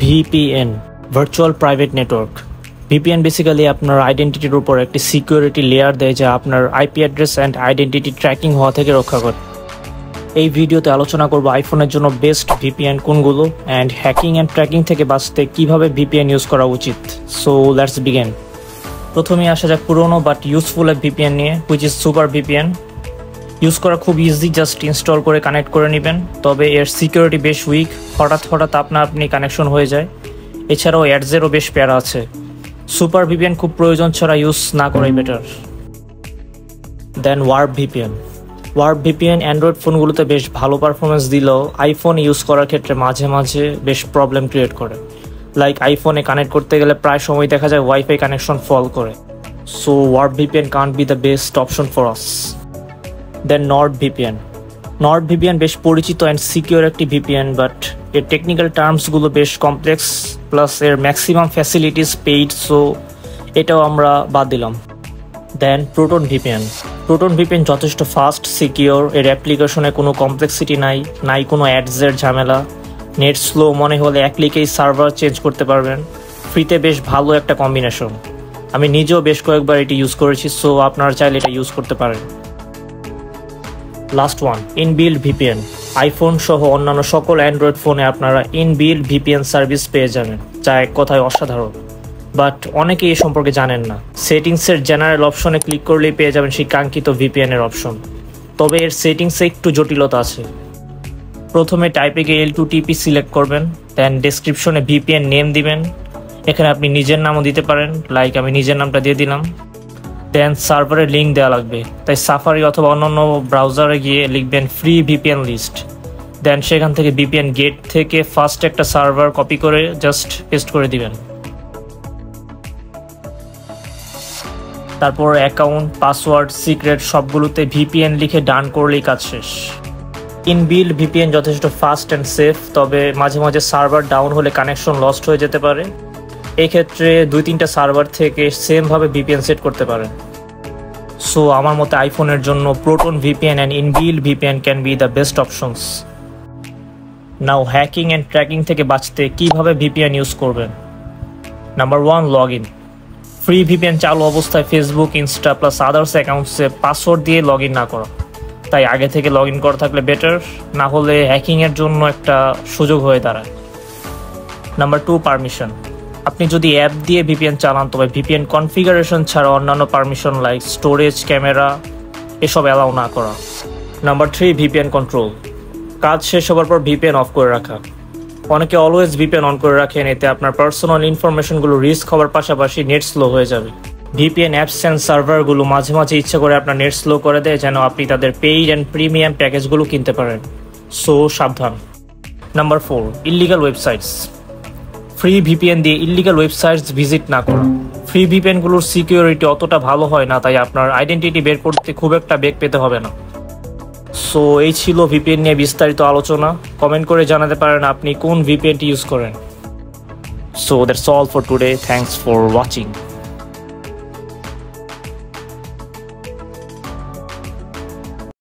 VPN virtual private network. VPN basically আপনার আইডেন্টিটির উপর একটি সিকিউরিটি লেয়ার দেয় যা আপনার IP address and identity tracking হওয়া থেকে রক্ষা করে। এই ভিডিওতে আলোচনা করব আইফোনের জন্য বেস্ট VPN কোনগুলো অ্যান্ড হ্যাকিং অ্যান্ড ট্র্যাকিং থেকে বাঁচতে কিভাবে VPN ইউজ করা উচিত। So let's begin. প্রথমে আসা যাক পুরোনো বাট ইউজফুল এক VPN নিয়ে, which is super VPN। Use করা খুব ইজি, জাস্ট ইনস্টল করে কানেক্ট করে নেবেন। তবে এর সিকিউরিটি বেশ উইক, হঠাৎ আপনি কানেকশন হয়ে যায়। এছাড়াও অ্যাডসেরও বেশ প্যারা আছে। সুপার VPN খুব প্রয়োজন ছাড়া ইউজ না করাই better. Then warp VPN। Warp VPN android ফোনগুলোতে বেশ ভালো পারফরমেন্স দিলেও আইফোন ইউজ করার ক্ষেত্রে মাঝে মাঝে বেশ প্রবলেম ক্রিয়েট করে। লাইক আইফোনে কানেক্ট করতে গেলে প্রায় সময় দেখা যায় ওয়াইফাই কানেকশন ফল করে। So warp VPN can't be the best option for us. Then NordVPN। NordVPN বেশ পরিচিত অ্যান্ড সিকিউর একটি VPN, বাট এর টেকনিক্যাল টার্মসগুলো বেশ কমপ্লেক্স, প্লাস এর ম্যাক্সিমাম ফ্যাসিলিটিস পেইড, সো এটাও আমরা বাদ দিলাম। Then Proton VPN। Proton VPN যথেষ্ট ফাস্ট, সিকিউর, এর অ্যাপ্লিকেশনে কোনো কমপ্লেক্সিটি নাই কোনো অ্যাডসের ঝামেলা। নেট স্লো মনে হলে এক ক্লিকেই সার্ভার চেঞ্জ করতে পারবেন। ফ্রিতে বেশ ভালো একটা কম্বিনেশন। আমি নিজেও বেশ কয়েকবার এটি ইউজ করেছি, সো আপনারা চাইলে এটা ইউজ করতে পারেন। Last one, inbuilt VPN। IPhone সহ অন্যান্য সকল অ্যান্ড্রয়েড ফোনে আপনারা ইনবিল্ড VPN সার্ভিস পেয়ে যাবেন, যা এক কথায় অসাধারণ। বাট অনেকে এই সম্পর্কে জানেন না। সেটিংসের জেনারেল অপশনে ক্লিক করলেই পেয়ে যাবেন সেই কাঙ্ক্ষিত VPN এর অপশন। তবে এর সেটিংসে একটু জটিলতা আছে। প্রথমে টাইপে গিয়ে L2TP সিলেক্ট করবেন, দেন ডেসক্রিপশনে VPN নেম দিবেন। এখানে আপনি নিজের নামও দিতে পারেন, লাইক আমি নিজের নামটা দিয়ে দিলাম। দেন সার্ভারের লিঙ্ক দেওয়া লাগবে, তাই সাফারি অথবা অন্যান্য ব্রাউজারে গিয়ে লিখবেন ফ্রি VPN লিস্ট। দেন সেখান থেকে VPN গেট থেকে ফার্স্ট একটা সার্ভার কপি করে জাস্ট পেস্ট করে দিবেন। তারপর অ্যাকাউন্ট, পাসওয়ার্ড, সিক্রেট সবগুলোতে VPN লিখে ডান করলেই কাজ শেষ। ইনবিল্ড VPN যথেষ্ট ফাস্ট অ্যান্ড সেফ, তবে মাঝে মাঝে সার্ভার ডাউন হলে কানেকশন লস্ট হয়ে যেতে পারে। এই ক্ষেত্রে 2-3টা সার্ভার থেকে সেমভাবে VPN সেট করতে পারেন। সো আমার মতে আইফোনের জন্য Proton VPN and inbuilt VPN can be the best options. Now hacking and tracking থেকে বাঁচতে কিভাবে VPN ইউজ করবেন। Number 1, log in. Free VPN চালু অবস্থায় ফেসবুক, ইনস্টা প্লাস আদার্স অ্যাকাউন্টসে পাসওয়ার্ড দিয়ে লগ ইন না করা, তাই আগে থেকে লগ ইন করা থাকলে বেটার, না হলে হ্যাকিংয়ের জন্য একটা সুযোগ হয়ে দাঁড়ায়। Number 2, permission. আপনি যদি অ্যাপ দিয়ে VPN চালান তবে VPN কনফিগারেশন ছাড়া অন্যান্য পারমিশন লাইক স্টোরেজ, ক্যামেরা এসব অ্যালাউ না করা। Number 3, VPN control. কাজ শেষ হবার পর VPN অফ করে রাখা। অনেকে অলওয়েজ VPN অন করে রাখেন, এতে আপনার পার্সোনাল ইনফরমেশনগুলো রিস্ক হওয়ার পাশাপাশি নেট স্লো হয়ে যাবে। VPN অ্যাপস অ্যান্ড সার্ভারগুলো মাঝে মাঝে ইচ্ছা করে আপনার নেট স্লো করে দেয় যেন আপনি তাদের পেইড অ্যান্ড প্রিমিয়াম প্যাকেজগুলো কিনতে পারেন। সো সাবধান। Number 4, illegal websites. Free VPN দিয়ে ইল্লিগাল ওয়েবসাইটস ভিজিট না করুন। ফ্রি VPNগুলোর সিকিউরিটি অতটা ভালো হয় না, তাই আপনার আইডেন্টিটি বের করতে খুব একটা বেগ পেতে হবে না। সো এই ছিল VPN নিয়ে বিস্তারিত আলোচনা। কমেন্ট করে জানাতে পারেন আপনি কোন VPNটি ইউজ করেন। So that's all for today. Thanks for watching.